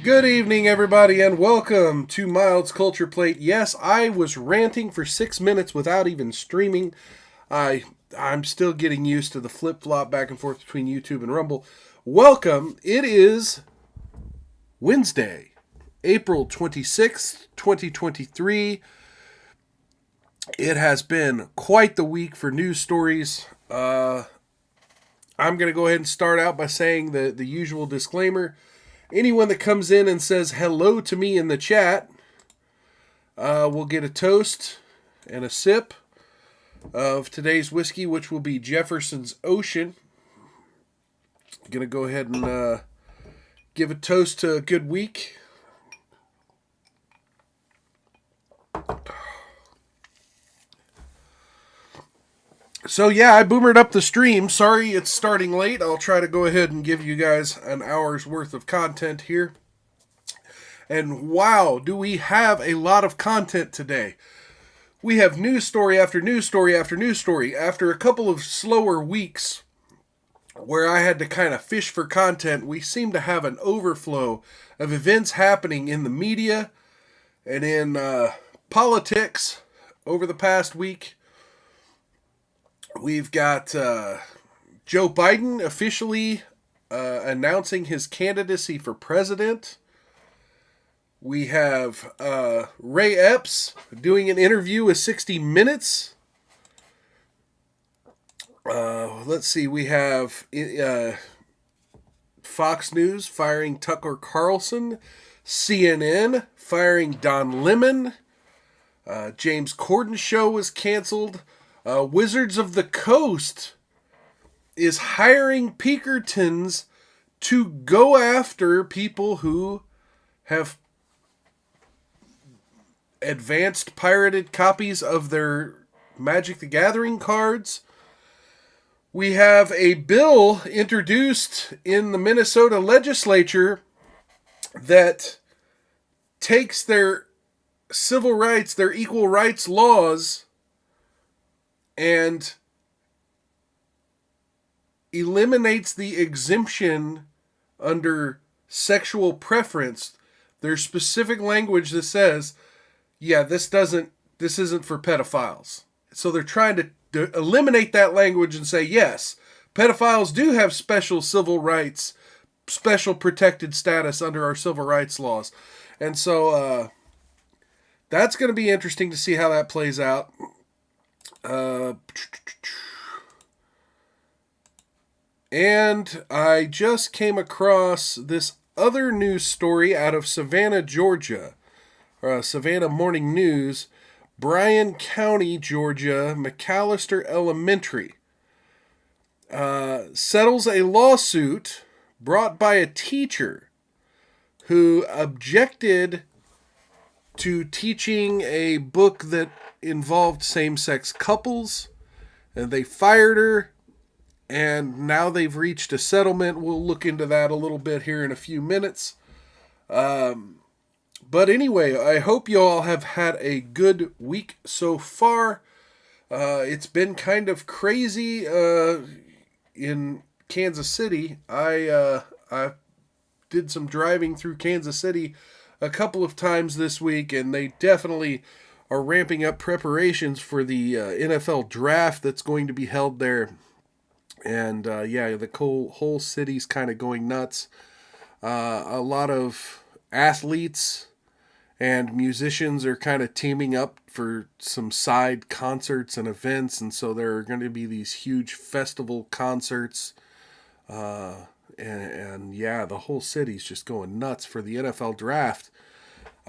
Good evening, everybody, and welcome to Mild's Culture Plate. Yes, I was ranting for 6 minutes without even streaming. I'm still getting used to the flip-flop back and forth between YouTube and Rumble. Welcome. It is Wednesday, April 26th, 2023. It has been quite the week for news stories. I'm going to go ahead and start out by saying the usual disclaimer. Anyone that comes in and says hello to me in the chat will get a toast and a sip of today's whiskey, which will be Jefferson's Ocean. Going to go ahead and give a toast to a good week. So yeah, I boomered up the stream. Sorry it's starting late. I'll try to go ahead and give you guys an hour's worth of content here. And wow, do we have a lot of content today. We have news story after news story after news story. After a couple of slower weeks where I had to kind of fish for content, we seem to have an overflow of events happening in the media and in politics over the past week. We've got Joe Biden officially announcing his candidacy for president. We have Ray Epps doing an interview with 60 Minutes. Let's see, we have Fox News firing Tucker Carlson, CNN firing Don Lemon, James Corden's show was canceled. Wizards of the Coast is hiring Pinkertons to go after people who have advanced pirated copies of their Magic the Gathering cards. We have a bill introduced in the Minnesota legislature that takes their civil rights, their equal rights laws, and eliminates the exemption under sexual preference. There's specific language that says, yeah, this isn't for pedophiles. So they're trying to eliminate that language and say, yes, pedophiles do have special civil rights, special protected status under our civil rights laws. And so that's going to be interesting to see how that plays out. And I just came across this other news story out of Savannah, Georgia. Savannah Morning News. Bryan County, Georgia, McAllister Elementary settles a lawsuit brought by a teacher who objected to teaching a book that involved same-sex couples, and they fired her, and now they've reached a settlement. We'll look into that a little bit here in a few minutes. But anyway, I hope you all have had a good week so far. It's been kind of crazy in Kansas City. I did some driving through Kansas City a couple of times this week, and they definitely are ramping up preparations for the NFL draft that's going to be held there. And yeah, the whole city's kind of going nuts. A lot of athletes and musicians are kind of teaming up for some side concerts and events, and so there are going to be these huge festival concerts. And yeah, the whole city's just going nuts for the NFL draft.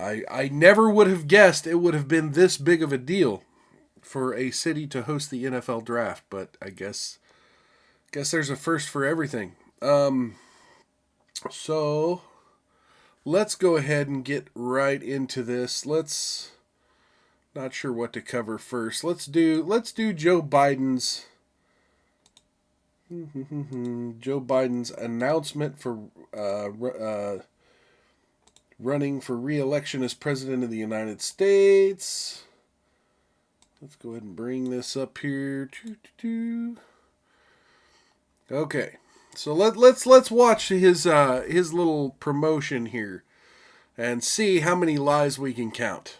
I never would have guessed it would have been this big of a deal for a city to host the NFL draft, but I guess there's a first for everything. So let's go ahead and get right into this. Not sure what to cover first. Let's do Joe Biden's announcement for running for re-election as president of the United States. Let's go ahead and bring this up here. Okay, so let's watch his little promotion here. and see how many lies we can count.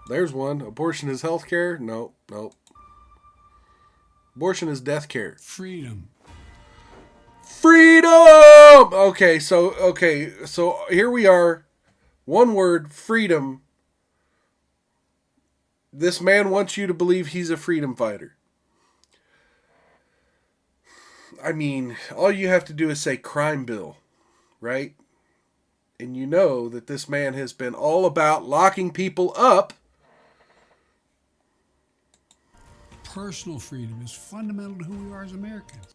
There's one. Abortion is health care? Nope. Abortion is death care. Freedom. Okay, so here we are. One word, freedom. This man wants you to believe he's a freedom fighter. I mean, all you have to do is say crime bill, right? And you know that this man has been all about locking people up. Personal freedom is fundamental to who we are as Americans.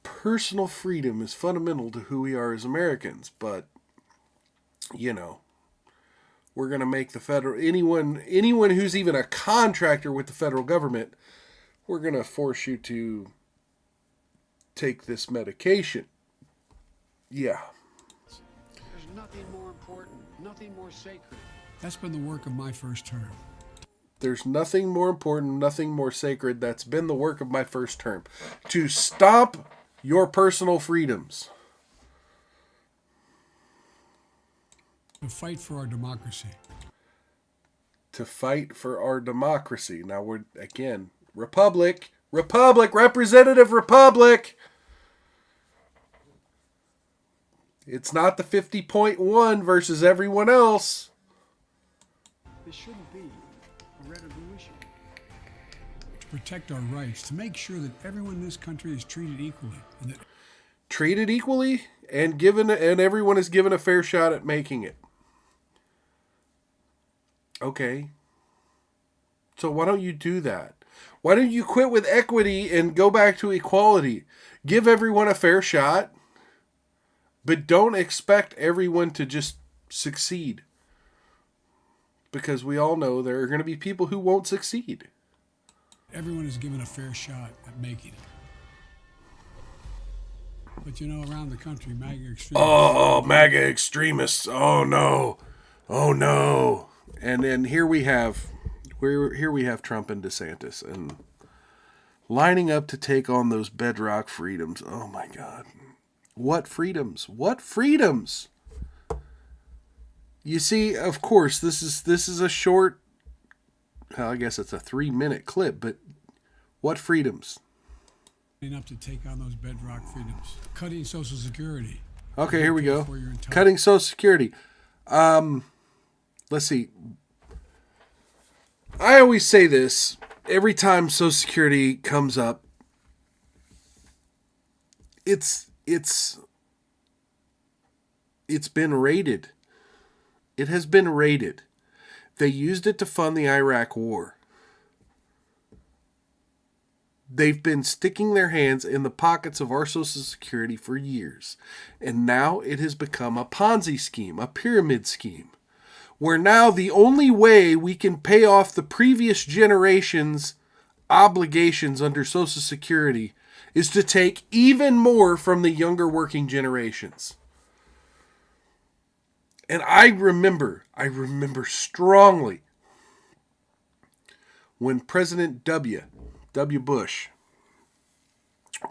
Personal freedom is fundamental to who we are as Americans, but, you know, we're going to make the federal, anyone who's even a contractor with the federal government, we're going to force you to take this medication. Yeah. There's nothing more important, nothing more sacred. That's been the work of my first term. There's nothing more important, nothing more sacred. That's been the work of my first term. To stop your personal freedoms. To fight for our democracy. To fight for our democracy. Now we're, again, Republic, representative Republic. It's not the 50.1 versus everyone else. This shouldn't be a rhetorical issue. To protect our rights, to make sure that everyone in this country is treated equally. And that treated equally and everyone is given a fair shot at making it. Okay. So why don't you do that? Why don't you quit with equity and go back to equality? Give everyone a fair shot, but don't expect everyone to just succeed. Because we all know there are going to be people who won't succeed. Everyone is given a fair shot at making it. But you know, around the country, MAGA extremists... Oh, MAGA extremists. Oh, no. Oh, no. And then here we have Trump and DeSantis and lining up to take on those bedrock freedoms. Oh, my God. What freedoms? What freedoms? You see, of course, this is a short, well, I guess it's a 3-minute clip, but what freedoms? Up to take on those bedrock freedoms. Cutting Social Security. Okay, here we go. Cutting Social Security. Let's see. I always say this every time Social Security comes up. It's been raided. It has been raided. They used it to fund the Iraq War. They've been sticking their hands in the pockets of our Social Security for years. And now it has become a Ponzi scheme, a pyramid scheme, where now the only way we can pay off the previous generation's obligations under Social Security is to take even more from the younger working generations. And I remember strongly when President W. Bush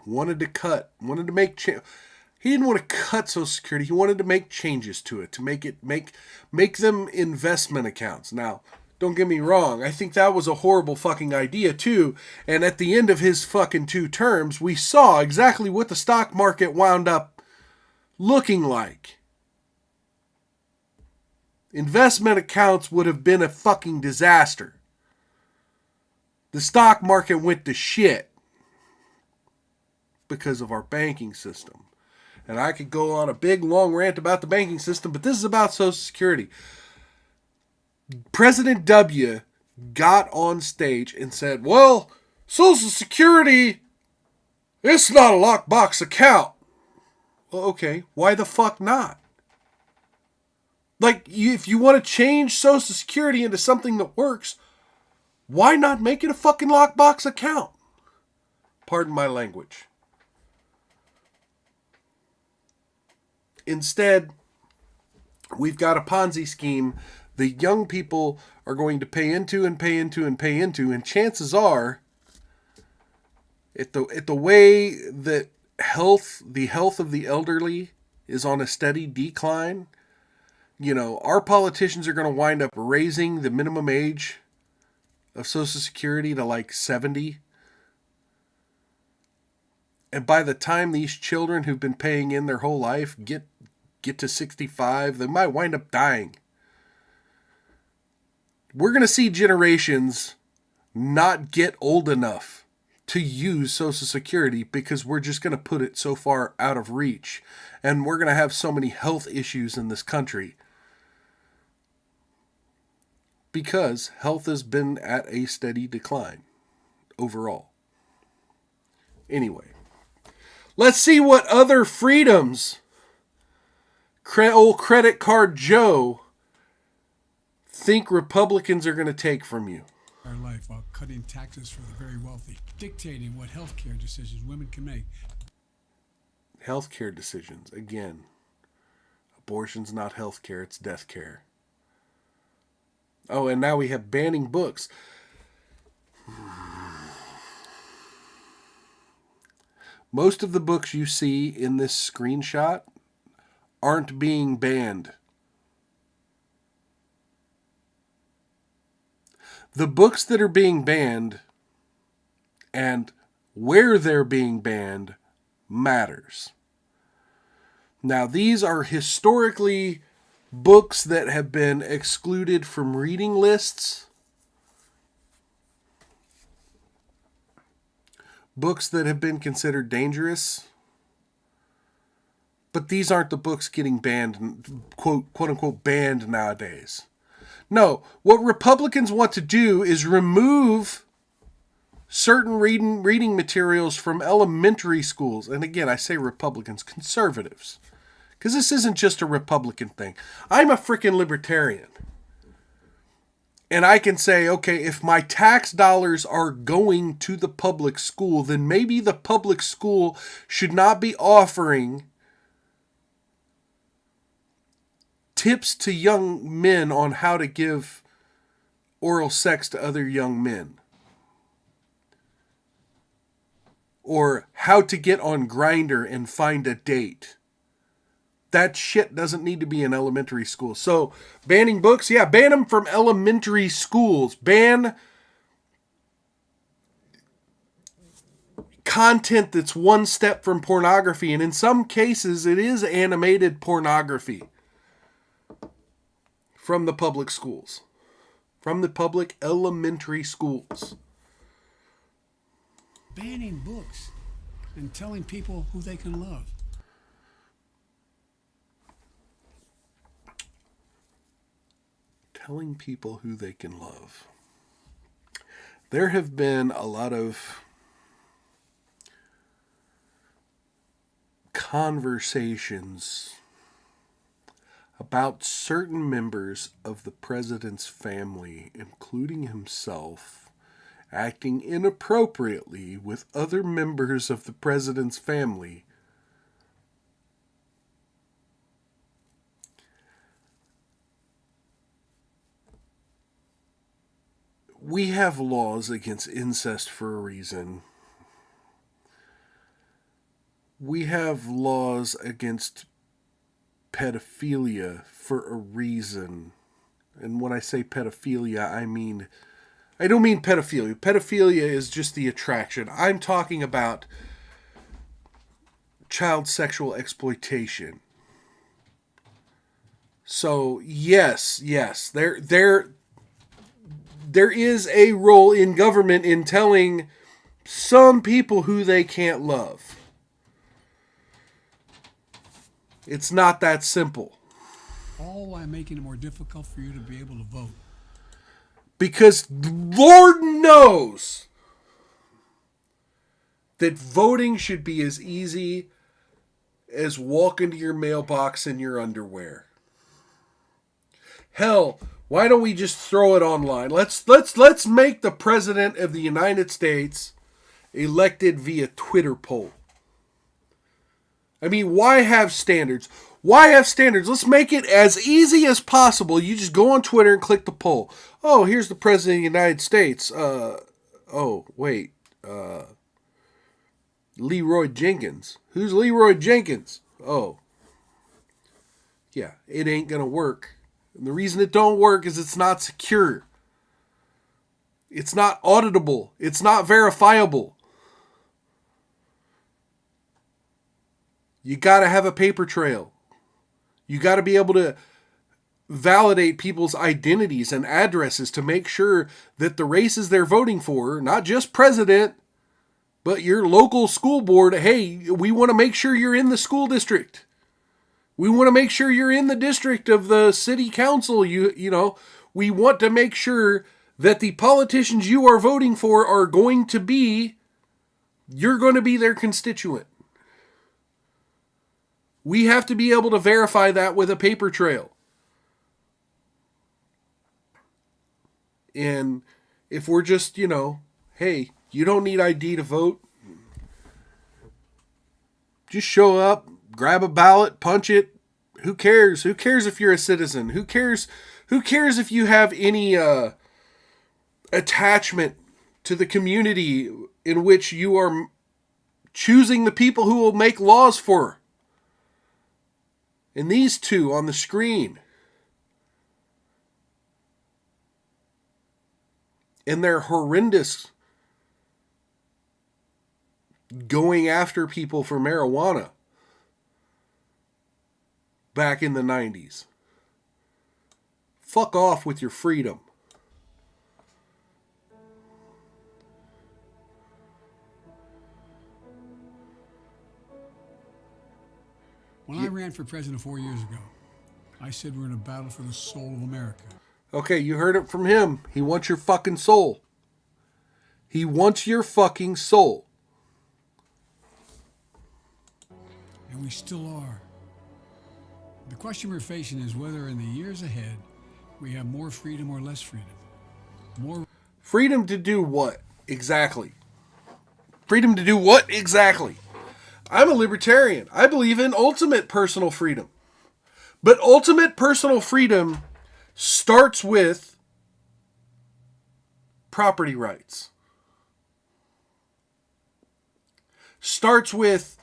wanted to make he didn't want to cut Social Security. He wanted to make changes to it, to make them investment accounts. Now, don't get me wrong. I think that was a horrible fucking idea too. And at the end of his fucking 2 terms, we saw exactly what the stock market wound up looking like. Investment accounts would have been a fucking disaster. The stock market went to shit because of our banking system. And I could go on a big, long rant about the banking system, but this is about Social Security. President W got on stage and said, well, Social Security, it's not a lockbox account. Well, okay, why the fuck not? Like, if you want to change Social Security into something that works, why not make it a fucking lockbox account? Pardon my language. Instead, we've got a Ponzi scheme the young people are going to pay into, and chances are, At the way that the health of the elderly is on a steady decline, our politicians are going to wind up raising the minimum age of Social Security to like 70. And by the time these children who've been paying in their whole life get to 65, they might wind up dying. We're going to see generations not get old enough to use Social Security because we're just going to put it so far out of reach. And we're going to have so many health issues in this country because health has been at a steady decline overall. Anyway, let's see what other freedoms old Credit Card Joe think Republicans are going to take from you. Our life while cutting taxes for the very wealthy, dictating what health care decisions women can make. Health care decisions, again. Abortion's not health care, it's death care. Oh, and now we have banning books. Most of the books you see in this screenshot aren't being banned. The books that are being banned and where they're being banned matters. Now, these are historically books that have been excluded from reading lists. Books that have been considered dangerous. But these aren't the books getting banned, quote unquote, banned nowadays. No, what Republicans want to do is remove certain reading materials from elementary schools. And again, I say Republicans, conservatives. Because this isn't just a Republican thing. I'm a freaking libertarian. And I can say, okay, if my tax dollars are going to the public school, then maybe the public school should not be offering tips to young men on how to give oral sex to other young men. Or how to get on Grindr and find a date. That shit doesn't need to be in elementary school. So, banning books, yeah, ban them from elementary schools. Ban content that's one step from pornography. And in some cases, it is animated pornography. From the public schools. From the public elementary schools. Banning books and telling people who they can love. Telling people who they can love. There have been a lot of conversations about certain members of the president's family, including himself, acting inappropriately with other members of the president's family. We have laws against incest for a reason. We have laws against pedophilia for a reason. And when I say pedophilia, I don't mean pedophilia. Pedophilia is just the attraction. I'm talking about child sexual exploitation. So, yes, there is a role in government in telling some people who they can't love. It's not that simple. All while making it more difficult for you to be able to vote. Because Lord knows that voting should be as easy as walking to your mailbox in your underwear. Hell, why don't we just throw it online? Let's make the President of the United States elected via Twitter poll. I mean, why have standards? Why have standards? Let's make it as easy as possible. You just go on Twitter and click the poll. Oh, here's the President of the United States. Leroy Jenkins. Who's Leroy Jenkins? Oh. Yeah, it ain't going to work. And the reason it don't work is it's not secure. It's not auditable. It's not verifiable. You got to have a paper trail. You got to be able to validate people's identities and addresses to make sure that the races they're voting for, not just president, but your local school board, hey, we want to make sure you're in the school district. We want to make sure you're in the district of the city council. You know, we want to make sure that the politicians you are voting for are going to be, you're going to be their constituent. We have to be able to verify that with a paper trail. And if we're just, you know, hey, you don't need ID to vote. Just show up, grab a ballot, punch it. Who cares? Who cares if you're a citizen? Who cares if you have any attachment to the community in which you are choosing the people who will make laws for? And these two on the screen. And they're horrendous going after people for marijuana back in the 90s. Fuck off with your freedom. When I ran for president 4 years ago, I said we're in a battle for the soul of America. Okay, you heard it from him. He wants your fucking soul. He wants your fucking soul. And we still are. The question we're facing is whether in the years ahead we have more freedom or less freedom. More freedom to do what exactly? Freedom to do what exactly? I'm a libertarian. I believe in ultimate personal freedom. But ultimate personal freedom starts with property rights. Starts with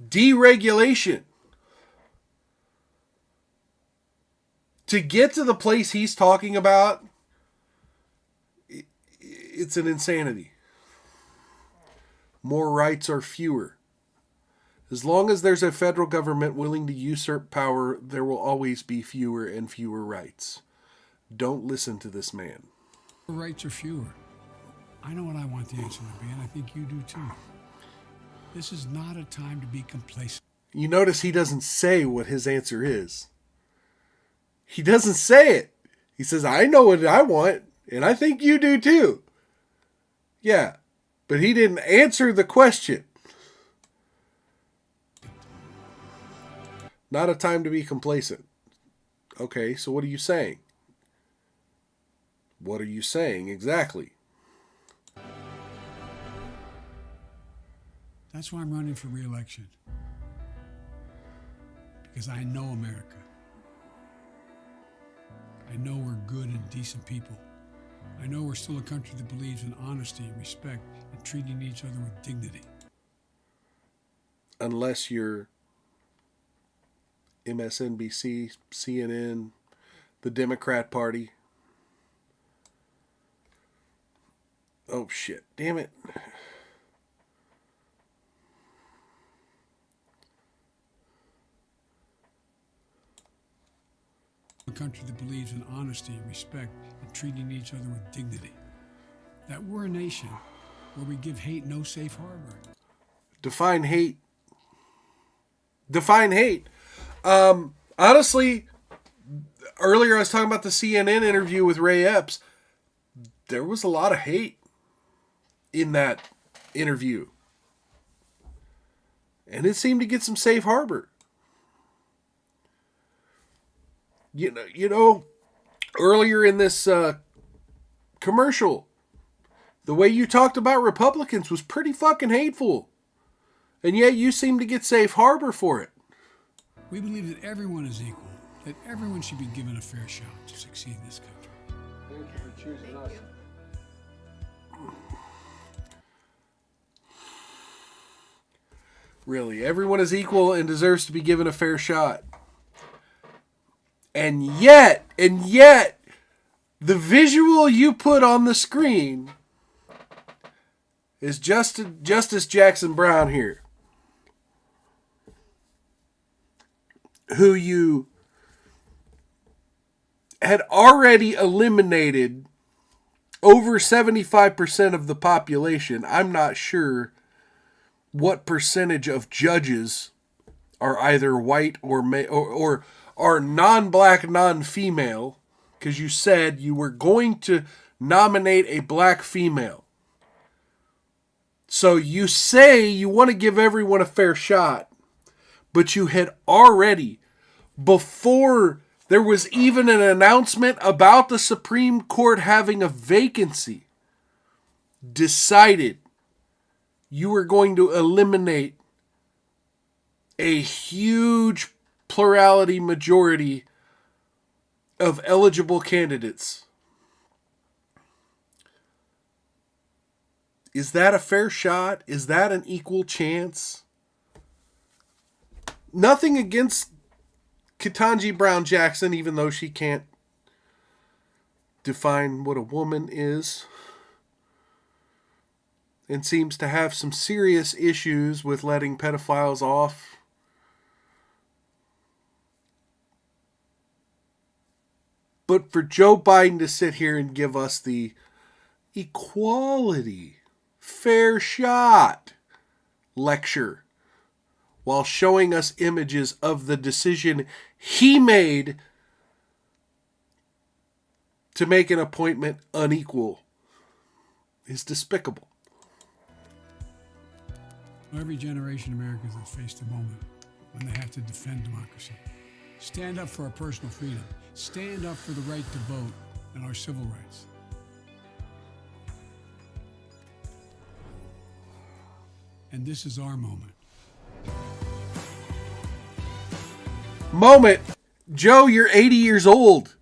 deregulation. To get to the place he's talking about, it's an insanity. More rights are fewer. As long as there's a federal government willing to usurp power, there will always be fewer and fewer rights. Don't listen to this man. rights are fewer. I know what I want the answer to be, and I think you do too. This is not a time to be complacent. You notice he doesn't say what his answer is. He doesn't say it. He says, I know what I want, and I think you do too. Yeah, but he didn't answer the question. Not a time to be complacent. Okay, so what are you saying? What are you saying exactly? That's why I'm running for re-election. Because I know America. I know we're good and decent people. I know we're still a country that believes in honesty and respect and treating each other with dignity. Unless you're MSNBC, CNN, the Democrat Party. Oh shit, damn it. A country that believes in honesty and respect and treating each other with dignity. That we're a nation where we give hate no safe harbor. Define hate. Define hate. Honestly, earlier I was talking about the CNN interview with Ray Epps. There was a lot of hate in that interview. And it seemed to get some safe harbor. You know, earlier in this commercial, the way you talked about Republicans was pretty fucking hateful. And yet you seem to get safe harbor for it. We believe that everyone is equal, that everyone should be given a fair shot to succeed in this country. Thank you for choosing us. Really, everyone is equal and deserves to be given a fair shot. And yet, the visual you put on the screen is Justice Jackson Brown here, who you had already eliminated over 75% of the population. I'm not sure what percentage of judges are either white or or are non-black, non-female, because you said you were going to nominate a black female. So you say you want to give everyone a fair shot, but you had already, before there was even an announcement about the Supreme Court having a vacancy, decided you were going to eliminate a huge plurality majority of eligible candidates. Is that a fair shot? Is that an equal chance? Nothing against Ketanji Brown Jackson, even though she can't define what a woman is, and seems to have some serious issues with letting pedophiles off. But for Joe Biden to sit here and give us the equality, fair shot lecture while showing us images of the decision he made to make an appointment unequal is despicable. Every generation of Americans has faced a moment when they have to defend democracy. Stand up for our personal freedom. Stand up for the right to vote and our civil rights. And this is our moment. Moment. Joe, you're 80 years old.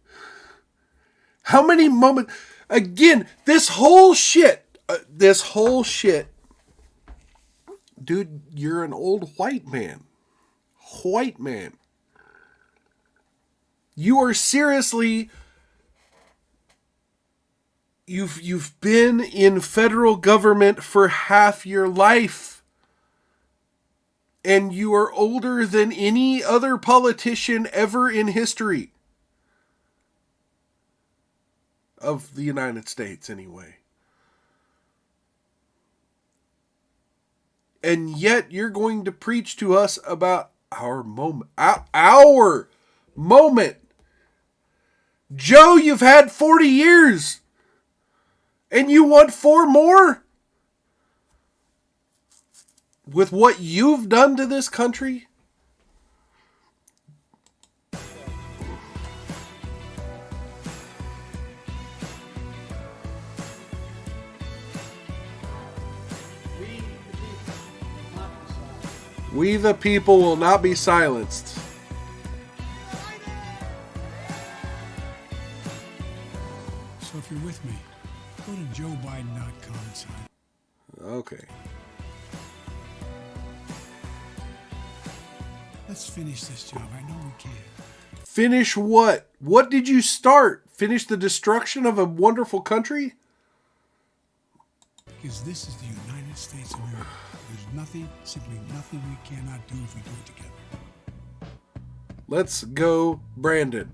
How many moments? Again, this whole shit. Dude, you're an old white man. White man. You are seriously... You've been in federal government for half your life. And you are older than any other politician ever in history. Of the United States, anyway. And yet you're going to preach to us about our moment. Our moment. Joe, you've had 40 years. And you want 4 more? With what you've done to this country? We the people will not be silenced. So if you're with me, go to joebiden.com and sign. Okay. Let's finish this job. I know we can. Finish what? What did you start? Finish the destruction of a wonderful country? Because this is the United States of America. There's nothing, simply nothing we cannot do if we do it together. Let's go, Brandon.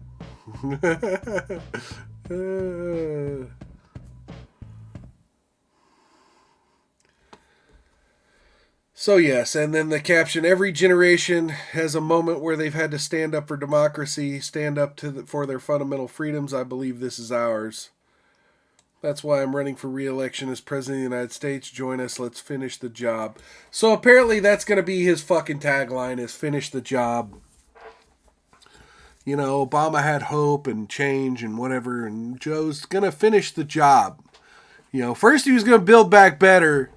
So yes, and then the caption, every generation has a moment where they've had to stand up for democracy, stand up for their fundamental freedoms. I believe this is ours. That's why I'm running for re-election as President of the United States. Join us. Let's finish the job. So apparently that's going to be his fucking tagline, is finish the job. You know, Obama had hope and change and whatever, and Joe's going to finish the job. You know, first he was going to build back better,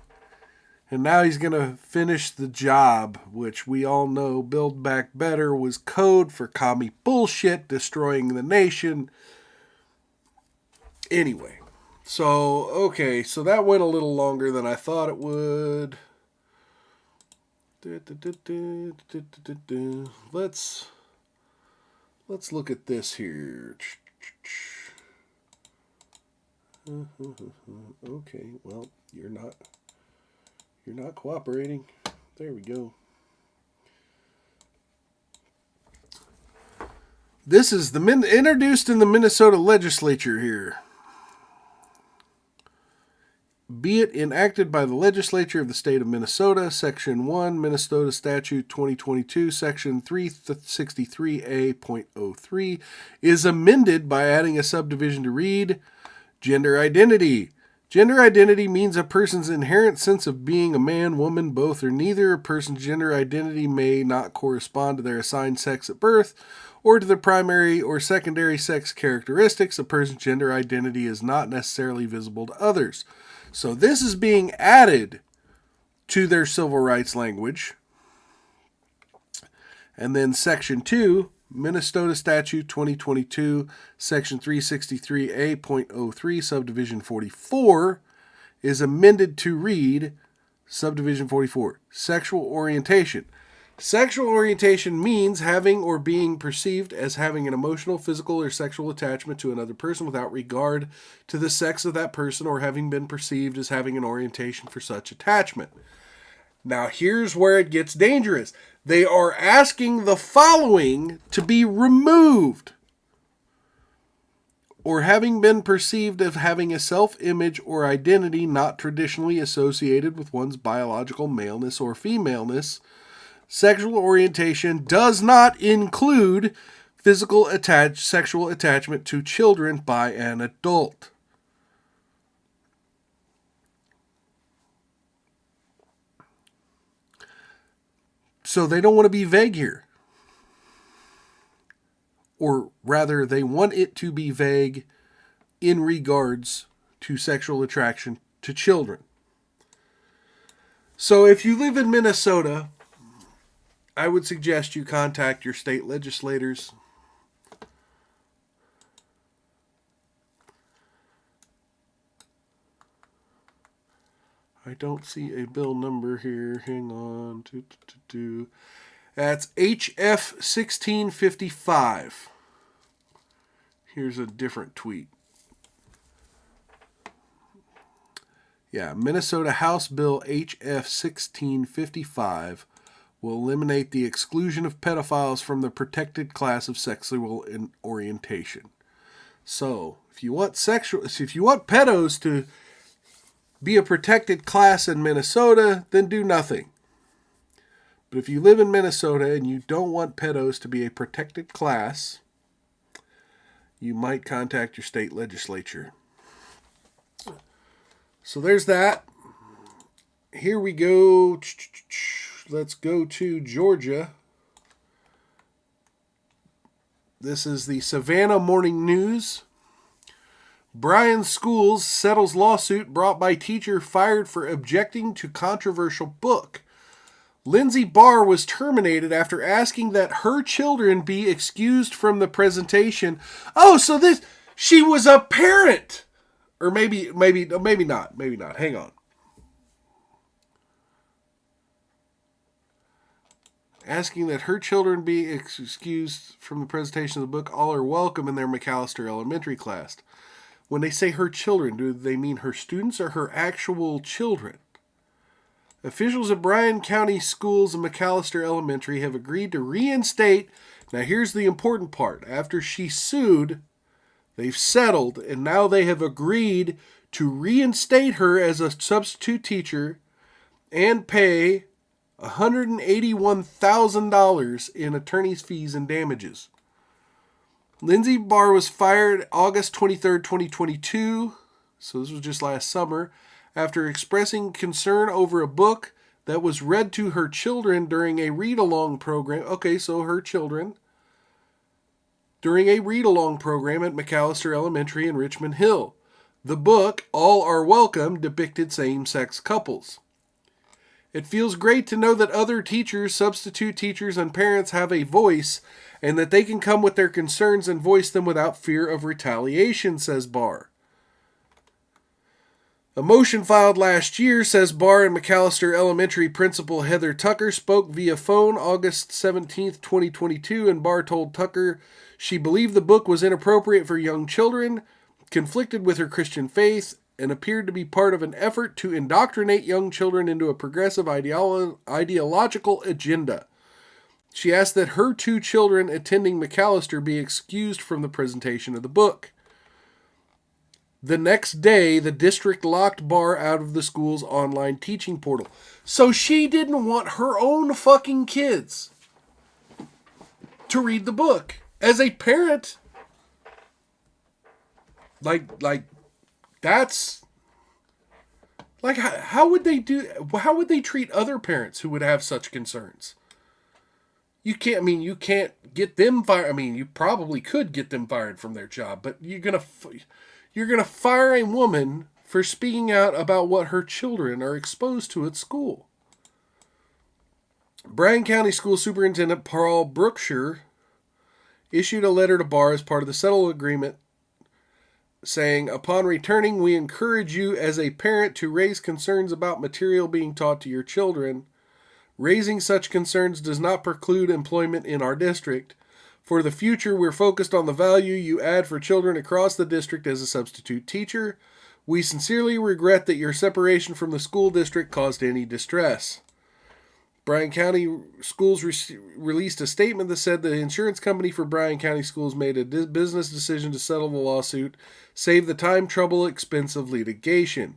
and now he's going to finish the job, which we all know Build Back Better was code for commie bullshit, destroying the nation. Anyway, so, okay, so that went a little longer than I thought it would. Let's look at this here. Okay, well, you're not cooperating. There we go. This is introduced in the Minnesota legislature here. Be it enacted by the legislature of the state of Minnesota, Section 1, Minnesota Statute 2022, Section 363A.03, is amended by adding a subdivision to read, gender identity. Gender identity means a person's inherent sense of being a man, woman, both, or neither. A person's gender identity may not correspond to their assigned sex at birth or to their primary or secondary sex characteristics. A person's gender identity is not necessarily visible to others. So this is being added to their civil rights language. And then Section 2, Minnesota Statute 2022, Section 363A.03, Subdivision 44, is amended to read, Subdivision 44, sexual orientation. Sexual orientation means having or being perceived as having an emotional, physical, or sexual attachment to another person without regard to the sex of that person, or having been perceived as having an orientation for such attachment. Now, here's where it gets dangerous. They are asking the following to be removed. Or having been perceived as having a self-image or identity not traditionally associated with one's biological maleness or femaleness. Sexual orientation does not include sexual attachment to children by an adult. So they don't want to be vague here. Or rather, they want it to be vague in regards to sexual attraction to children. So if you live in Minnesota, I would suggest you contact your state legislators. I don't see a bill number here. Hang on. That's HF 1655. Here's a different tweet. Yeah, Minnesota House Bill HF 1655 will eliminate the exclusion of pedophiles from the protected class of sexual orientation. So, if you want pedos to be a protected class in Minnesota, then do nothing. But if you live in Minnesota and you don't want pedos to be a protected class, you might contact your state legislature. So there's that. Here we go. Let's go to Georgia. This is the Savannah Morning News. Bryan Schools settles lawsuit brought by teacher fired for objecting to controversial book. Lindsay Barr was terminated after asking that her children be excused from the presentation. Oh, so she was a parent. Or maybe not. Hang on. Asking that her children be excused from the presentation of the book. All are welcome in their McAllister Elementary class. When they say her children, do they mean her students or her actual children? Officials at Bryan County Schools and McAllister Elementary have agreed to reinstate. Now here's the important part. After she sued, they've settled, and now they have agreed to reinstate her as a substitute teacher and pay $181,000 in attorney's fees and damages. Lindsay Barr was fired August 23rd, 2022, so this was just last summer, after expressing concern over a book that was read to her children during a read-along program. Okay, so her children. During a read-along program at McAllister Elementary in Richmond Hill. The book, All Are Welcome, depicted same-sex couples. It feels great to know that other teachers, substitute teachers, and parents have a voice and that they can come with their concerns and voice them without fear of retaliation, says Barr. A motion filed last year says Barr and McAllister Elementary Principal Heather Tucker spoke via phone August 17th, 2022, and Barr told Tucker she believed the book was inappropriate for young children, conflicted with her Christian faith, and appeared to be part of an effort to indoctrinate young children into a progressive ideological agenda. She asked that her 2 children attending McAllister be excused from the presentation of the book. The next day, the district locked Barr out of the school's online teaching portal. So she didn't want her own fucking kids to read the book. As a parent, like that's like, how would they treat other parents who would have such concerns? You can't get them fired. I mean, you probably could get them fired from their job, but you're going to fire a woman for speaking out about what her children are exposed to at school. Bryan County School Superintendent Paul Brookshire issued a letter to Barr as part of the settlement agreement saying, upon returning, we encourage you as a parent to raise concerns about material being taught to your children. Raising such concerns does not preclude employment in our district. For the future, we're focused on the value you add for children across the district as a substitute teacher. We sincerely regret that your separation from the school district caused any distress. Bryan County Schools released a statement that said the insurance company for Bryan County Schools made a business decision to settle the lawsuit, save the time, trouble, expense of litigation.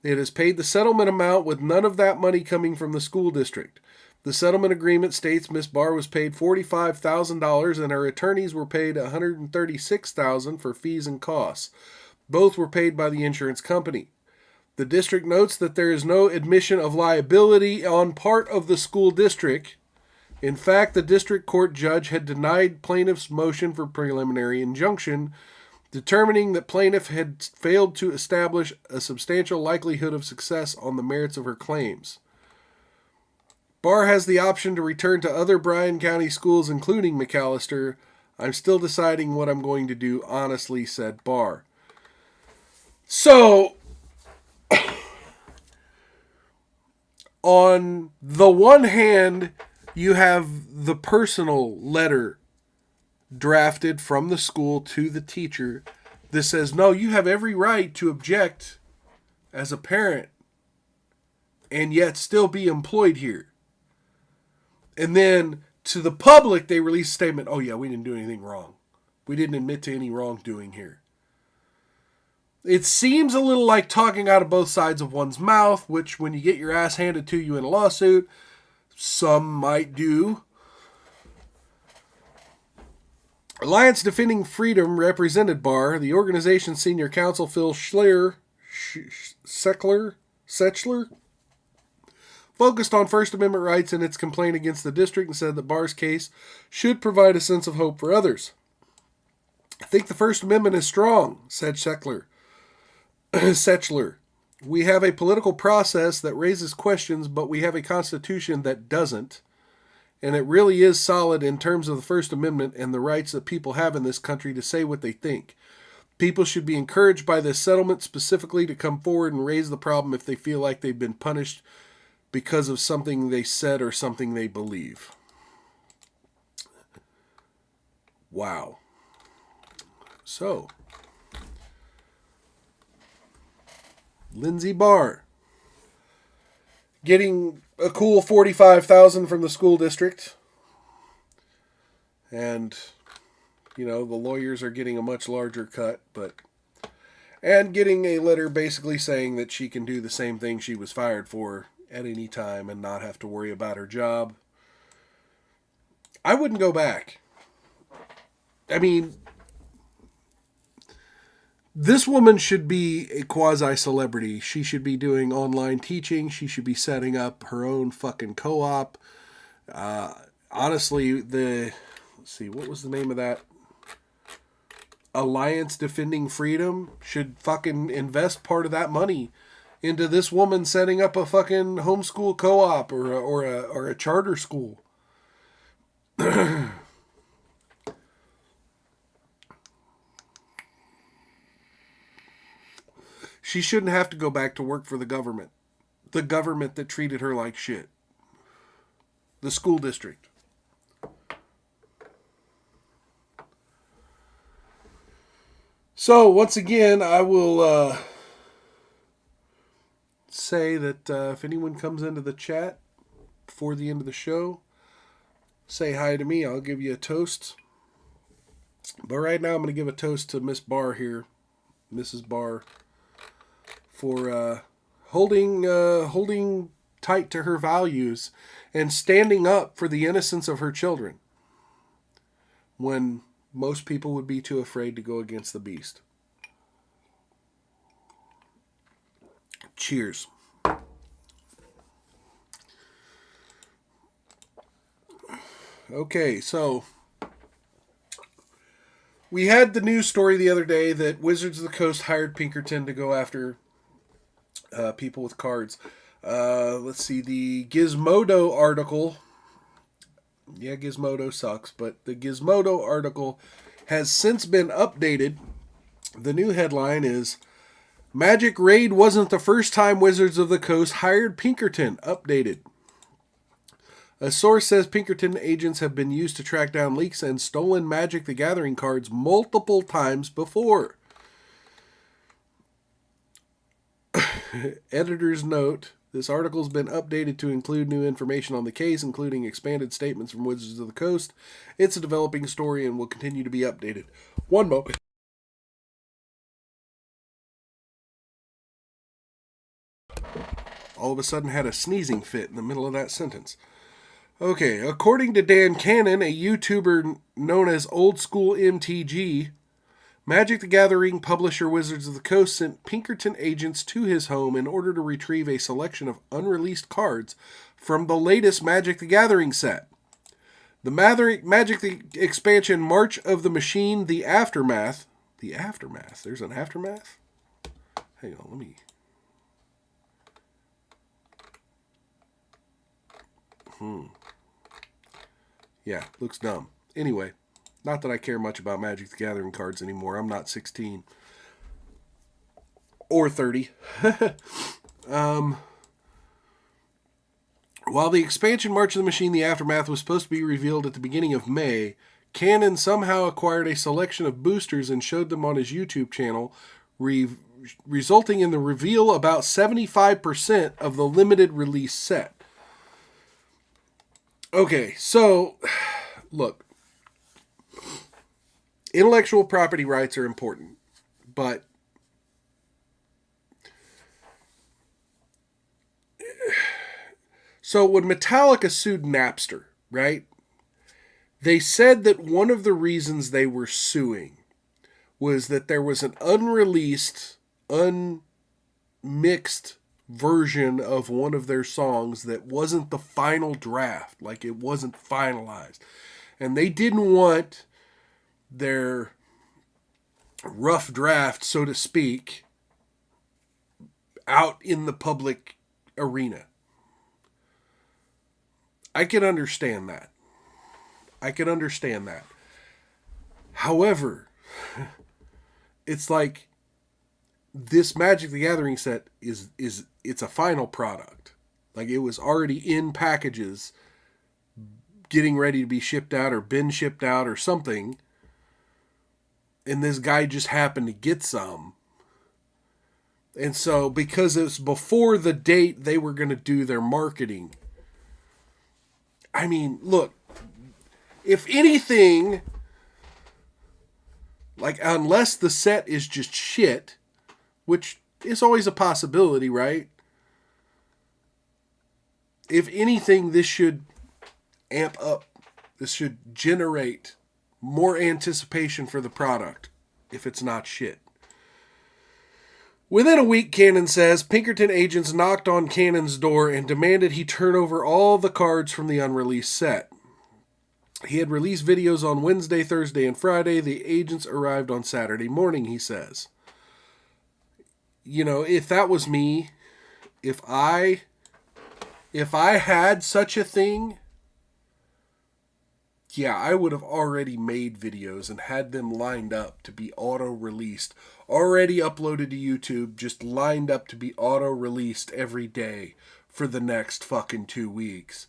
It has paid the settlement amount with none of that money coming from the school district. The settlement agreement states Ms. Barr was paid $45,000 and her attorneys were paid $136,000 for fees and costs. Both were paid by the insurance company. The district notes that there is no admission of liability on part of the school district. In fact, the district court judge had denied plaintiff's motion for preliminary injunction, determining that plaintiff had failed to establish a substantial likelihood of success on the merits of her claims. Barr has the option to return to other Bryan County schools, including McAllister. I'm still deciding what I'm going to do, honestly, said Barr. So, on the one hand, you have the personal letter drafted from the school to the teacher that says, no, you have every right to object as a parent and yet still be employed here. And then to the public, they release a statement, oh yeah, we didn't do anything wrong. We didn't admit to any wrongdoing here. It seems a little like talking out of both sides of one's mouth, which when you get your ass handed to you in a lawsuit, some might do. Alliance Defending Freedom represented Barr. The organization's senior counsel, Phil Setchler, focused on First Amendment rights in its complaint against the district and said that Barr's case should provide a sense of hope for others. I think the First Amendment is strong, said Setchler. We have a political process that raises questions, but we have a constitution that doesn't. And it really is solid in terms of the First Amendment and the rights that people have in this country to say what they think. People should be encouraged by this settlement specifically to come forward and raise the problem if they feel like they've been punished because of something they said or something they believe. Wow. So, Lindsay Barr getting a cool $45,000 from the school district, and the lawyers are getting a much larger cut, and getting a letter basically saying that she can do the same thing she was fired for at any time and not have to worry about her job. I wouldn't go back. I mean, this woman should be a quasi-celebrity. She should be doing online teaching. She should be setting up her own fucking co-op. Honestly, let's see, what was the name of that? Alliance Defending Freedom should fucking invest part of that money into this woman setting up a fucking homeschool co-op or a charter school. She shouldn't have to go back to work for the government. The government that treated her like shit. The school district. So, once again, I will say that if anyone comes into the chat before the end of the show, say hi to me. I'll give you a toast. But right now, I'm going to give a toast to Miss Barr here, Mrs. Barr, for holding tight to her values and standing up for the innocence of her children when most people would be too afraid to go against the beast. Cheers. Okay, so we had the news story the other day that Wizards of the Coast hired Pinkerton to go after people with cards. Let's see, the Gizmodo article. Yeah, Gizmodo sucks, but the Gizmodo article has since been updated. The new headline is, Magic Raid wasn't the first time Wizards of the Coast hired Pinkerton. Updated. A source says Pinkerton agents have been used to track down leaks and stolen Magic the Gathering cards multiple times before. Editor's note, this article's been updated to include new information on the case, including expanded statements from Wizards of the Coast. It's a developing story and will continue to be updated. One moment. All of a sudden had a sneezing fit in the middle of that sentence. Okay, according to Dan Cannon, a YouTuber known as Old School MTG, Magic the Gathering publisher Wizards of the Coast sent Pinkerton agents to his home in order to retrieve a selection of unreleased cards from the latest Magic the Gathering set. The Magic the expansion March of the Machine, The Aftermath. The Aftermath? There's an Aftermath? Hang on, let me... Yeah, looks dumb. Anyway, not that I care much about Magic the Gathering cards anymore. I'm not 16. Or 30. While the expansion March of the Machine, The Aftermath was supposed to be revealed at the beginning of May, Cannon somehow acquired a selection of boosters and showed them on his YouTube channel, resulting in the reveal about 75% of the limited release set. Okay, so, look, intellectual property rights are important, but so when Metallica sued Napster, right, they said that one of the reasons they were suing was that there was an unreleased, unmixed version of one of their songs that wasn't the final draft, like it wasn't finalized, and they didn't want their rough draft, so to speak, out in the public arena. I can understand that. However, it's like this Magic the Gathering set it's a final product. Like it was already in packages getting ready to be shipped out or been shipped out or something. And this guy just happened to get some. And so because it's before the date they were going to do their marketing. I mean, look, if anything, like unless the set is just shit, which is always a possibility, right? If anything, this should amp up. This should generate more anticipation for the product if it's not shit. Within a week, Cannon says, Pinkerton agents knocked on Cannon's door and demanded he turn over all the cards from the unreleased set. He had released videos on Wednesday, Thursday, and Friday. The agents arrived on Saturday morning, he says. You know, if that was me, if I had such a thing, yeah, I would have already made videos and had them lined up to be auto-released, already uploaded to YouTube, just lined up to be auto-released every day for the next fucking 2 weeks.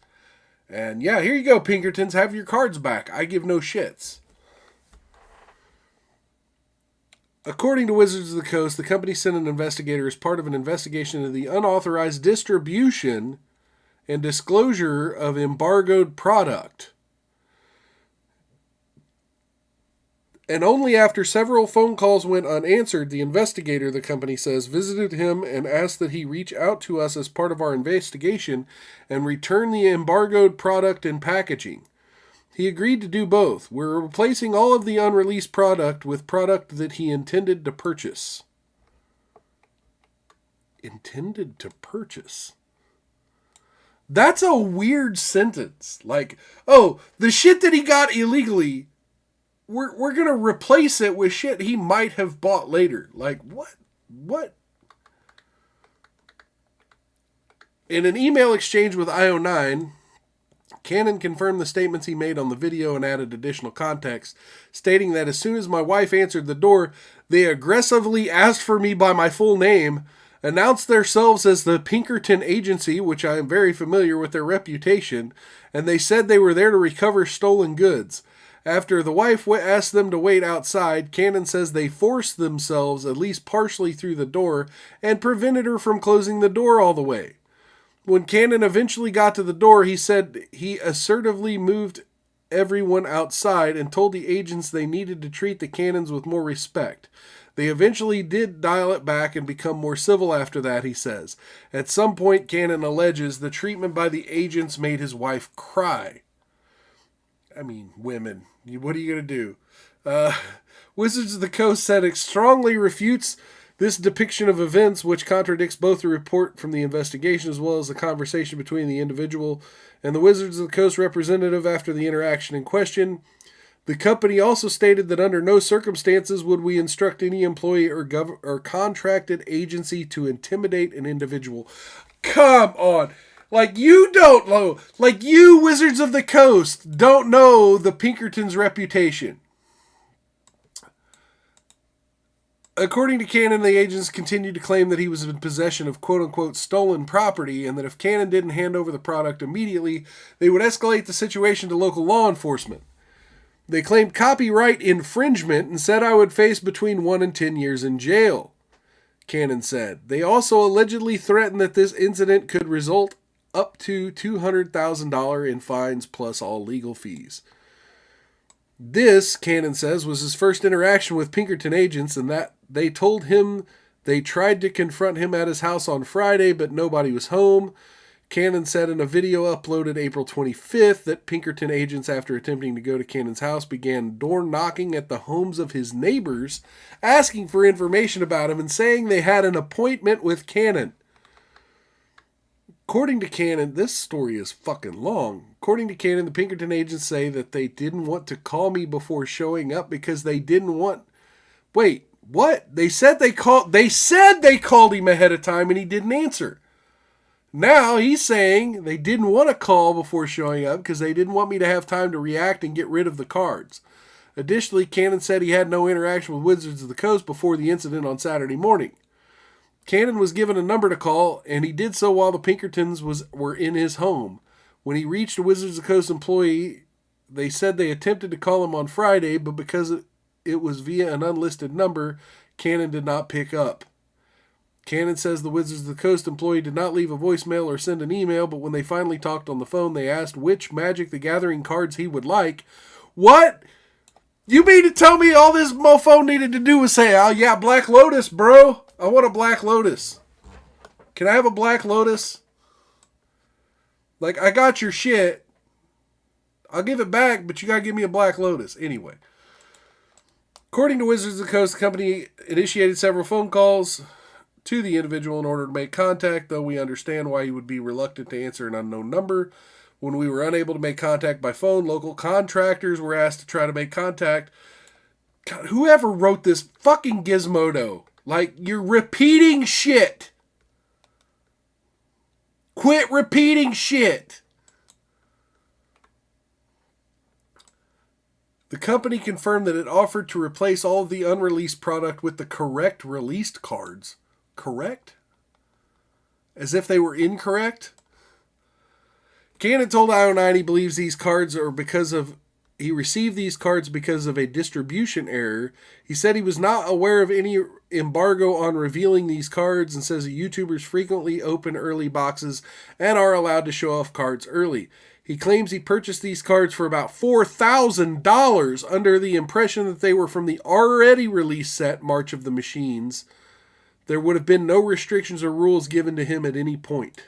And yeah, here you go, Pinkertons, have your cards back. I give no shits. According to Wizards of the Coast, the company sent an investigator as part of an investigation into the unauthorized distribution and disclosure of embargoed product. And only after several phone calls went unanswered, the investigator, the company says, visited him and asked that he reach out to us as part of our investigation and return the embargoed product and packaging. He agreed to do both. We're replacing all of the unreleased product with product that he intended to purchase. Intended to purchase? That's a weird sentence. Like, oh, the shit that he got illegally, we're going to replace it with shit he might have bought later. Like, what? In an email exchange with IO9, Cannon confirmed the statements he made on the video and added additional context, stating that as soon as my wife answered the door, they aggressively asked for me by my full name, announced themselves as the Pinkerton Agency, which I am very familiar with their reputation, and they said they were there to recover stolen goods. After the wife asked them to wait outside, Cannon says they forced themselves at least partially through the door and prevented her from closing the door all the way. When Cannon eventually got to the door, he said he assertively moved everyone outside and told the agents they needed to treat the Cannons with more respect. They eventually did dial it back and become more civil after that, he says. At some point, Cannon alleges the treatment by the agents made his wife cry. I mean, women. What are you going to do? Wizards of the Coast said it strongly refutes this depiction of events, which contradicts both the report from the investigation as well as the conversation between the individual and the Wizards of the Coast representative after the interaction in question. The company also stated that under no circumstances would we instruct any employee or contracted agency to intimidate an individual. Come on. Like, you don't know. Like, you, Wizards of the Coast, don't know the Pinkertons' reputation. According to Cannon, the agents continued to claim that he was in possession of quote-unquote stolen property and that if Cannon didn't hand over the product immediately, they would escalate the situation to local law enforcement. They claimed copyright infringement and said I would face between 1 and 10 years in jail, Cannon said. They also allegedly threatened that this incident could result up to $200,000 in fines plus all legal fees. This, Cannon says, was his first interaction with Pinkerton agents and that they told him they tried to confront him at his house on Friday, but nobody was home. Cannon said in a video uploaded April 25th that Pinkerton agents, after attempting to go to Cannon's house, began door knocking at the homes of his neighbors, asking for information about him and saying they had an appointment with Cannon. According to Cannon, this story is fucking long. According to Cannon, the Pinkerton agents say that they didn't want to call me before showing up because they didn't want... Wait, what? They said they called him ahead of time and he didn't answer. Now he's saying they didn't want to call before showing up because they didn't want me to have time to react and get rid of the cards. Additionally, Cannon said he had no interaction with Wizards of the Coast before the incident on Saturday morning. Cannon was given a number to call, and he did so while the Pinkertons were in his home. When he reached a Wizards of the Coast employee, they said they attempted to call him on Friday, but because it was via an unlisted number, Cannon did not pick up. Cannon says the Wizards of the Coast employee did not leave a voicemail or send an email, but when they finally talked on the phone, they asked which Magic the Gathering cards he would like. What? You mean to tell me all this mofo needed to do was say, oh yeah, Black Lotus, bro. I want a Black Lotus. Can I have a Black Lotus? Like, I got your shit. I'll give it back, but you gotta give me a Black Lotus. Anyway. According to Wizards of the Coast, the company initiated several phone calls to the individual in order to make contact, though we understand why he would be reluctant to answer an unknown number. When we were unable to make contact by phone, local contractors were asked to try to make contact. God, whoever wrote this fucking Gizmodo, like, you're repeating shit. Quit repeating shit. The company confirmed that it offered to replace all of the unreleased product with the correct released cards. Correct? As if they were incorrect? Cannon told IO9 he believes these cards are he received these cards because of a distribution error. He said he was not aware of any embargo on revealing these cards and says that YouTubers frequently open early boxes and are allowed to show off cards early. He claims he purchased these cards for about $4,000 under the impression that they were from the already released set March of the Machines. There would have been no restrictions or rules given to him at any point.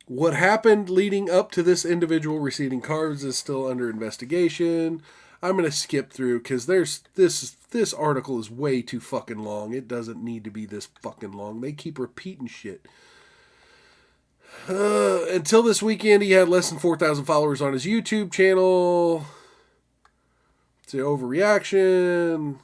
What happened leading up to this individual receiving cards is still under investigation. I'm going to skip through because this article is way too fucking long. It doesn't need to be this fucking long. They keep repeating shit. Until this weekend, he had less than 4,000 followers on his YouTube channel. It's an overreaction.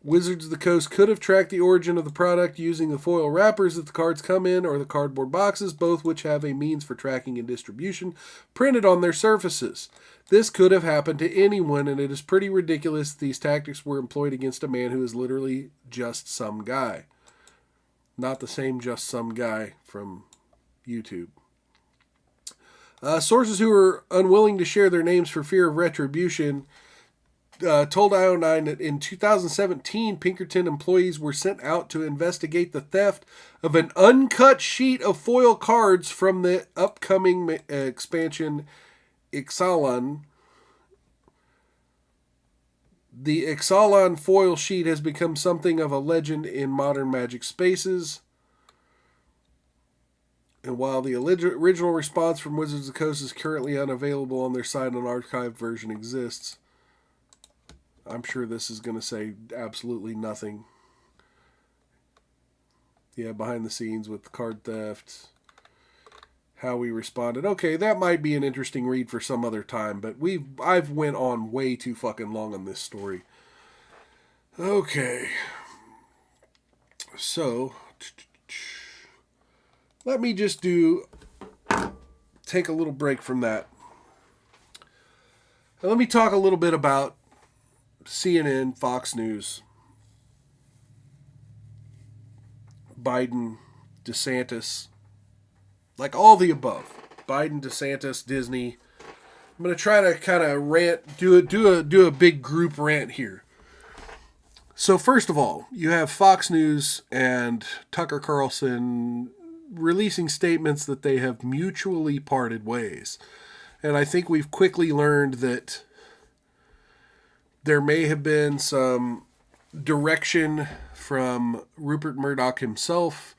Wizards of the Coast could have tracked the origin of the product using the foil wrappers that the cards come in or the cardboard boxes, both which have a means for tracking and distribution printed on their surfaces. This could have happened to anyone, and it is pretty ridiculous that these tactics were employed against a man who is literally just some guy. Not the same just some guy from YouTube. Sources who are unwilling to share their names for fear of retribution told IO9 that in 2017, Pinkerton employees were sent out to investigate the theft of an uncut sheet of foil cards from the upcoming expansion Ixalan. The Ixalan foil sheet has become something of a legend in modern Magic spaces. And while the original response from Wizards of the Coast is currently unavailable on their site, an archived version exists. I'm sure this is going to say absolutely nothing. Yeah, behind the scenes with card theft. How we responded. Okay, that might be an interesting read for some other time, but I've went on way too fucking long on this story. Okay. So, let me just take a little break from that. And let me talk a little bit about CNN, Fox News, Biden, DeSantis, like all the above. Biden, DeSantis, Disney. I'm going to try to kind of rant, do a big group rant here. So first of all, you have Fox News and Tucker Carlson releasing statements that they have mutually parted ways. And I think we've quickly learned that there may have been some direction from Rupert Murdoch himself,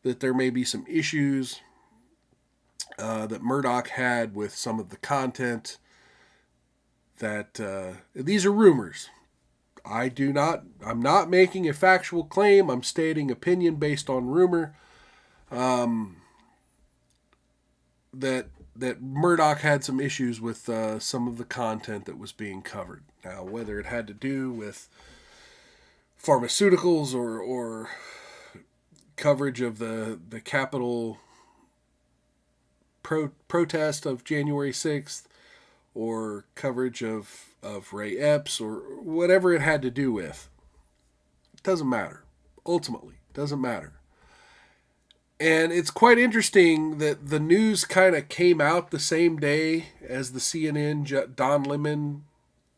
that there may be some issues that Murdoch had with some of the content, that these are rumors. I'm not making a factual claim. I'm stating opinion based on rumor. That Murdoch had some issues with some of the content that was being covered. Now, whether it had to do with pharmaceuticals or coverage of the Capitol protest of January 6th, or coverage of Ray Epps, or whatever it had to do with, it doesn't matter. Ultimately, it doesn't matter. And it's quite interesting that the news kind of came out the same day as the CNN Don Lemon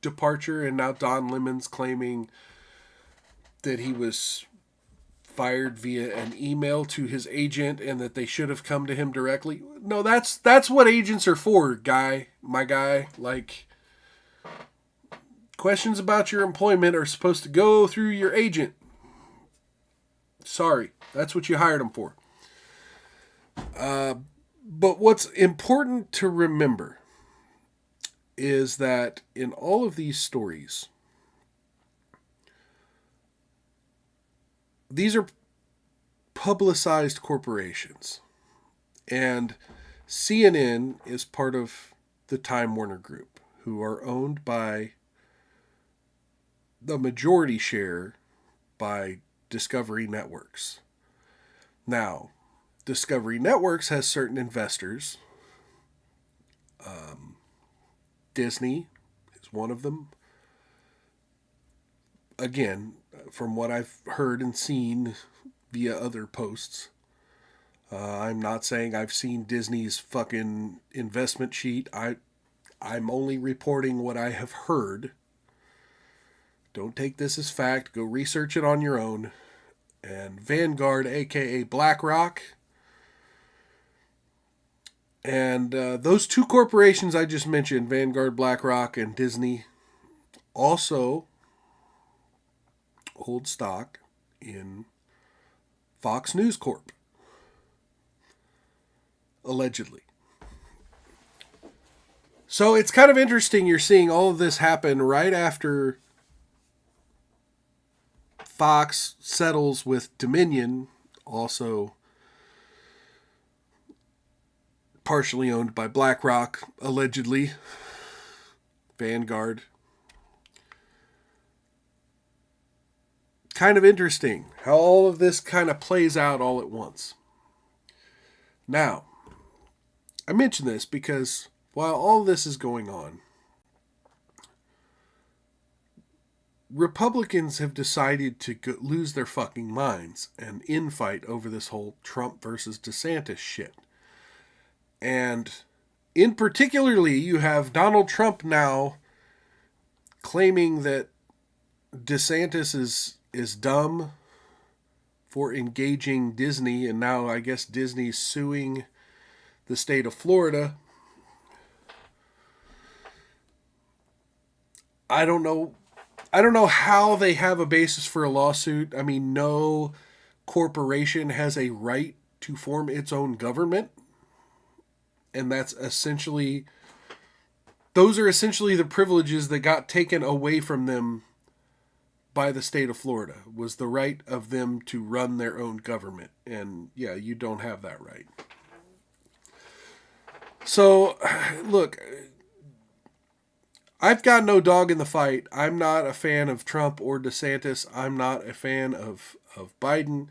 departure, and now Don Lemon's claiming that he was fired via an email to his agent and that they should have come to him directly. No, that's what agents are for, my guy. Like, questions about your employment are supposed to go through your agent. Sorry, that's what you hired him for. But what's important to remember is that in all of these stories, these are publicized corporations. And CNN is part of the Time Warner Group, who are owned by the majority share by Discovery Networks. Now, Discovery Networks has certain investors Disney is one of them. Again, from what I've heard and seen via other posts, I'm not saying I've seen Disney's fucking investment sheet. I'm only reporting what I have heard. Don't take this as fact. Go research it on your own. And Vanguard, aka BlackRock, and those two corporations I just mentioned, Vanguard, BlackRock, and Disney, also hold stock in Fox News Corp. Allegedly. So it's kind of interesting you're seeing all of this happen right after Fox settles with Dominion, also partially owned by BlackRock, allegedly. Vanguard. Kind of interesting how all of this kind of plays out all at once. Now, I mention this because while all this is going on, Republicans have decided to lose their fucking minds and infight over this whole Trump versus DeSantis shit. And in particularly, you have Donald Trump now claiming that DeSantis is dumb for engaging Disney, and now I guess Disney's suing the state of Florida. I don't know how they have a basis for a lawsuit. I mean, no corporation has a right to form its own government. And those are essentially the privileges that got taken away from them by the state of Florida, was the right of them to run their own government. And yeah, you don't have that right. So, look, I've got no dog in the fight. I'm not a fan of Trump or DeSantis. I'm not a fan of Biden.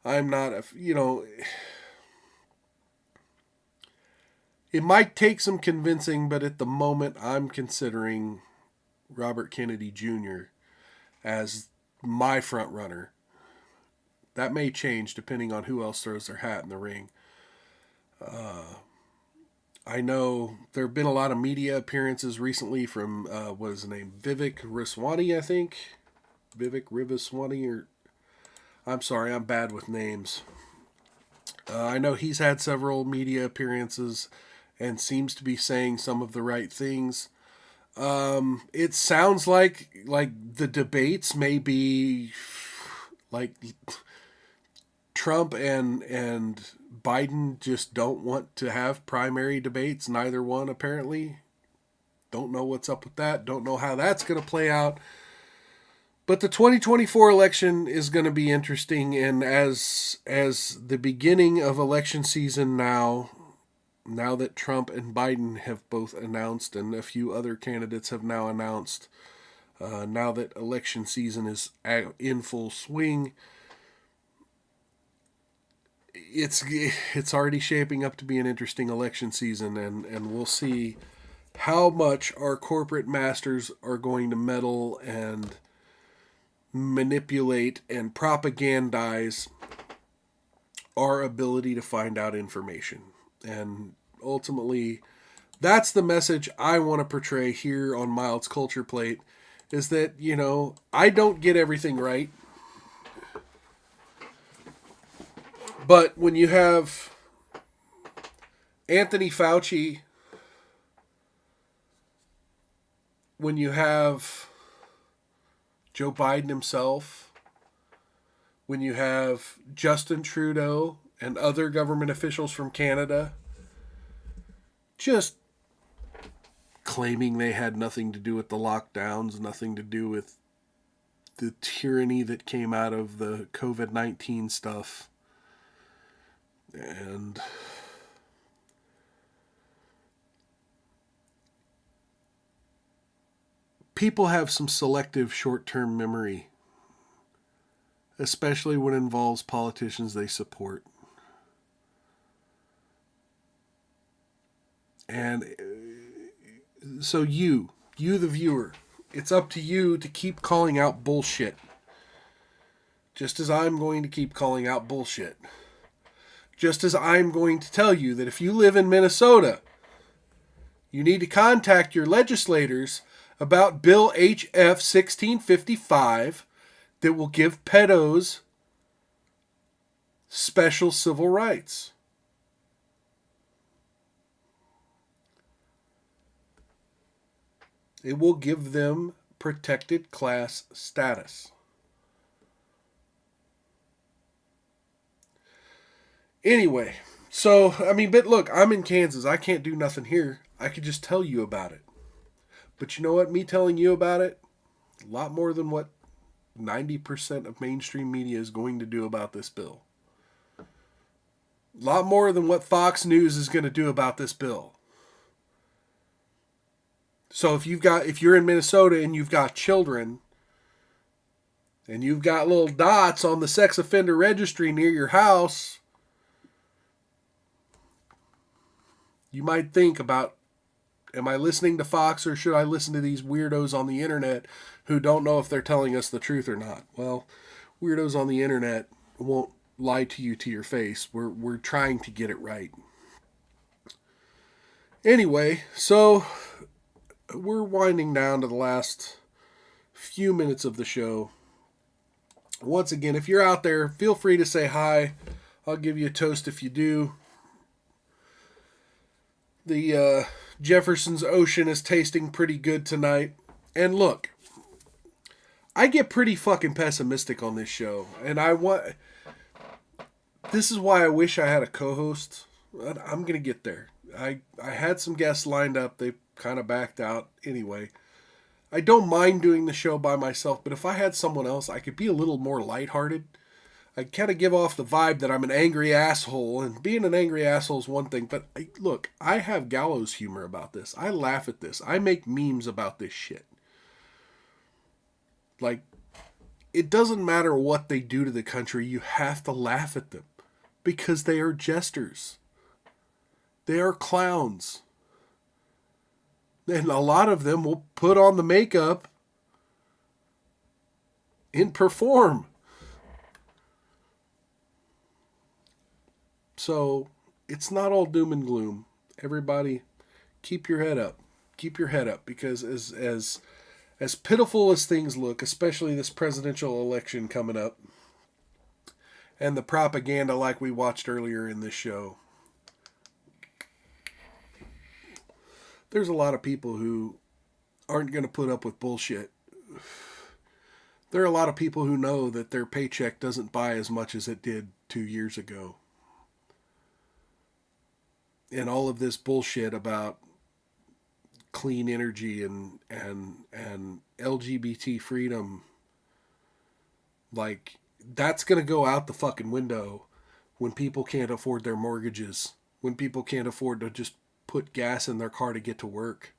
I'm not it might take some convincing, but at the moment I'm considering Robert Kennedy Jr. as my front runner. That may change depending on who else throws their hat in the ring. I know there have been a lot of media appearances recently from, what is his name? Vivek Ramaswamy, I think. Vivek Ramaswamy, I'm sorry, I'm bad with names. I know he's had several media appearances and seems to be saying some of the right things. It sounds like the debates may be like Trump and Biden just don't want to have primary debates. Neither one, apparently. Don't know what's up with that. Don't know how that's going to play out. But the 2024 election is going to be interesting. And as the beginning of election season now that Trump and Biden have both announced, and a few other candidates have now announced, now that election season is in full swing, it's already shaping up to be an interesting election season, and we'll see how much our corporate masters are going to meddle and manipulate and propagandize our ability to find out information. And ultimately, that's the message I want to portray here on Mild's Culture Plate, is that, I don't get everything right. But when you have Anthony Fauci, when you have Joe Biden himself, when you have Justin Trudeau and other government officials from Canada just claiming they had nothing to do with the lockdowns, nothing to do with the tyranny that came out of the COVID-19 stuff. And people have some selective short-term memory, especially when it involves politicians they support. And So you the viewer, it's up to you to keep calling out bullshit. Just as I'm going to keep calling out bullshit. Just as I'm going to tell you that if you live in Minnesota, you need to contact your legislators about Bill H.F. 1655 that will give pedos special civil rights. It will give them protected class status. Anyway, so, I mean, but look, I'm in Kansas. I can't do nothing here. I could just tell you about it. But you know what? Me telling you about it, a lot more than what 90% of mainstream media is going to do about this bill. A lot more than what Fox News is going to do about this bill. So if you're in Minnesota and you've got children and you've got little dots on the sex offender registry near your house, you might think about, am I listening to Fox or should I listen to these weirdos on the internet who don't know if they're telling us the truth or not? Well, weirdos on the internet won't lie to you to your face. We're trying to get it right. Anyway, so we're winding down to the last few minutes of the show. Once again, if you're out there, feel free to say hi. I'll give you a toast if you do. The Jefferson's Ocean is tasting pretty good tonight. And look, I get pretty fucking pessimistic on this show. And this is why I wish I had a co-host. I'm going to get there. I had some guests lined up. They kind of backed out anyway. I don't mind doing the show by myself, but if I had someone else, I could be a little more lighthearted. I kind of give off the vibe that I'm an angry asshole, and being an angry asshole is one thing, but look, I have gallows humor about this. I laugh at this. I make memes about this shit. Like, it doesn't matter what they do to the country, you have to laugh at them, because they are jesters. They are clowns. And a lot of them will put on the makeup and perform. So, it's not all doom and gloom. Everybody, keep your head up. Keep your head up, because as pitiful as things look, especially this presidential election coming up, and the propaganda like we watched earlier in this show, there's a lot of people who aren't going to put up with bullshit. There are a lot of people who know that their paycheck doesn't buy as much as it did 2 years ago. And all of this bullshit about clean energy and LGBT freedom, like, that's going to go out the fucking window when people can't afford their mortgages, when people can't afford to just put gas in their car to get to work.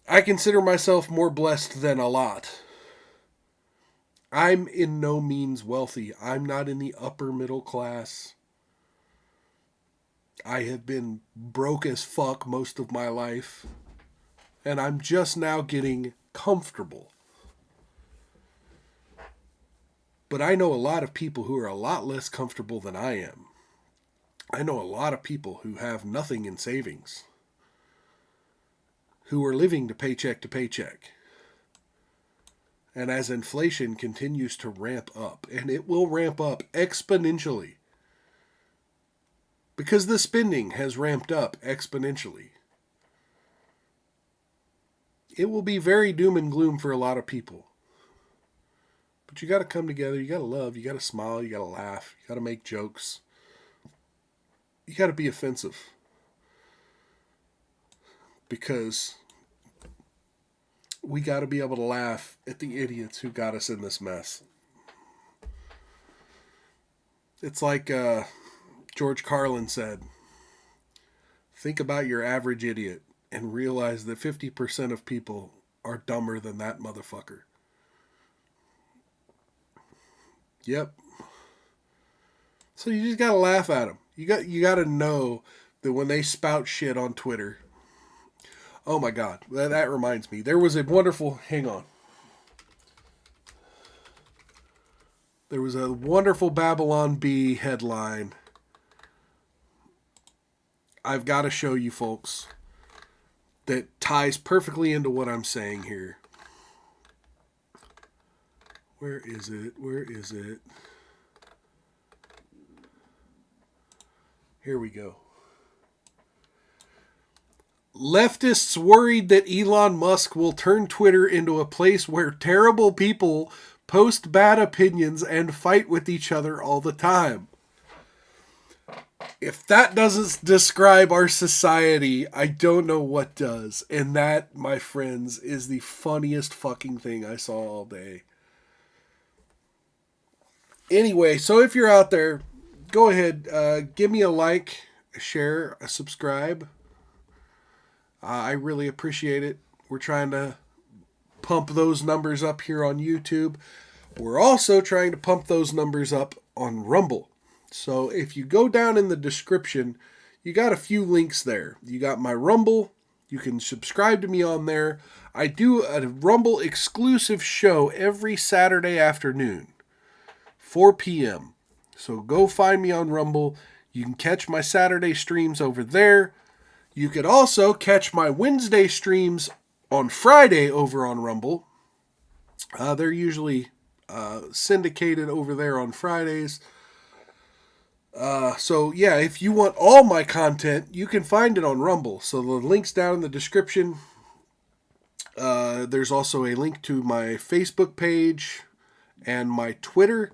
I consider myself more blessed than a lot. I'm in no means wealthy. I'm not in the upper middle class. I have been broke as fuck most of my life, and I'm just now getting comfortable. But I know a lot of people who are a lot less comfortable than I am. I know a lot of people who have nothing in savings, who are living to paycheck. And as inflation continues to ramp up, and it will ramp up exponentially, because the spending has ramped up exponentially, it will be very doom and gloom for a lot of people. But you got to come together, you got to love, you got to smile, you got to laugh, you got to make jokes. You got to be offensive. Because we got to be able to laugh at the idiots who got us in this mess. It's like George Carlin said, think about your average idiot and realize that 50% of people are dumber than that motherfucker. Yep. So you just got to laugh at them. You got to know that when they spout shit on Twitter, Oh my God, that reminds me. There was a wonderful, hang on. There was a wonderful Babylon Bee headline. I've got to show you folks that ties perfectly into what I'm saying here. Where is it? Where is it? Here we go. Leftists worried that Elon Musk will turn Twitter into a place where terrible people post bad opinions and fight with each other all the time. If that doesn't describe our society, I don't know what does. And that, my friends, is the funniest fucking thing I saw all day. Anyway, so if you're out there, go ahead, give me a like, a share, a subscribe. I really appreciate it. We're trying to pump those numbers up here on YouTube. We're also trying to pump those numbers up on Rumble. So if you go down in the description, you got a few links there. You got my Rumble. You can subscribe to me on there. I do a Rumble exclusive show every Saturday afternoon, 4 p.m. So go find me on Rumble. You can catch my Saturday streams over there. You could also catch my Wednesday streams on Friday over on Rumble. They're usually syndicated over there on Fridays. So yeah, if you want all my content, you can find it on Rumble. So the link's down in the description. There's also a link to my Facebook page and my Twitter.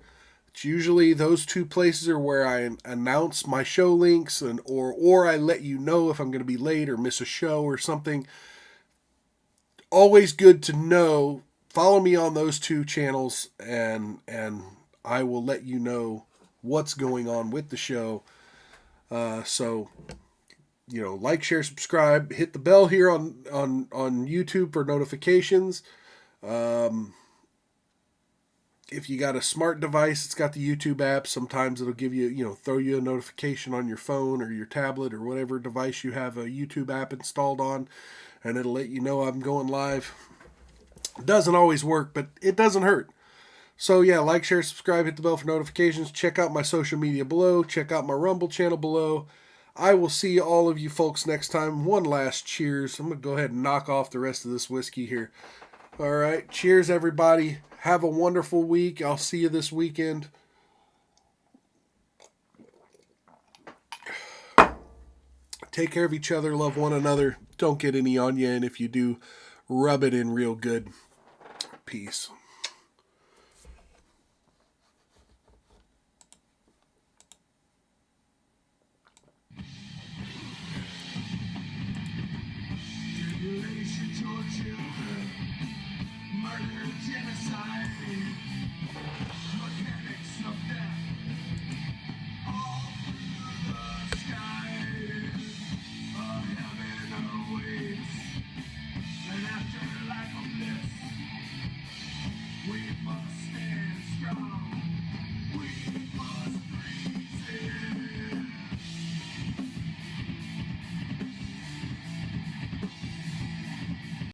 It's usually those two places are where I announce my show links or I let you know if I'm going to be late or miss a show or something. Always good to know. Follow me on those two channels and I will let you know what's going on with the show. So, like, share, subscribe, hit the bell here on YouTube for notifications. If you got a smart device, it's got the YouTube app. Sometimes it'll give you, throw you a notification on your phone or your tablet or whatever device you have a YouTube app installed on, and it'll let you know I'm going live. It doesn't always work, but it doesn't hurt. So yeah, like, share, subscribe, hit the bell for notifications. Check out my social media below. Check out my Rumble channel below. I will see all of you folks next time. One last cheers. I'm going to go ahead and knock off the rest of this whiskey here. All right. Cheers, everybody. Have a wonderful week. I'll see you this weekend. Take care of each other. Love one another. Don't get any on you. And if you do, rub it in real good. Peace.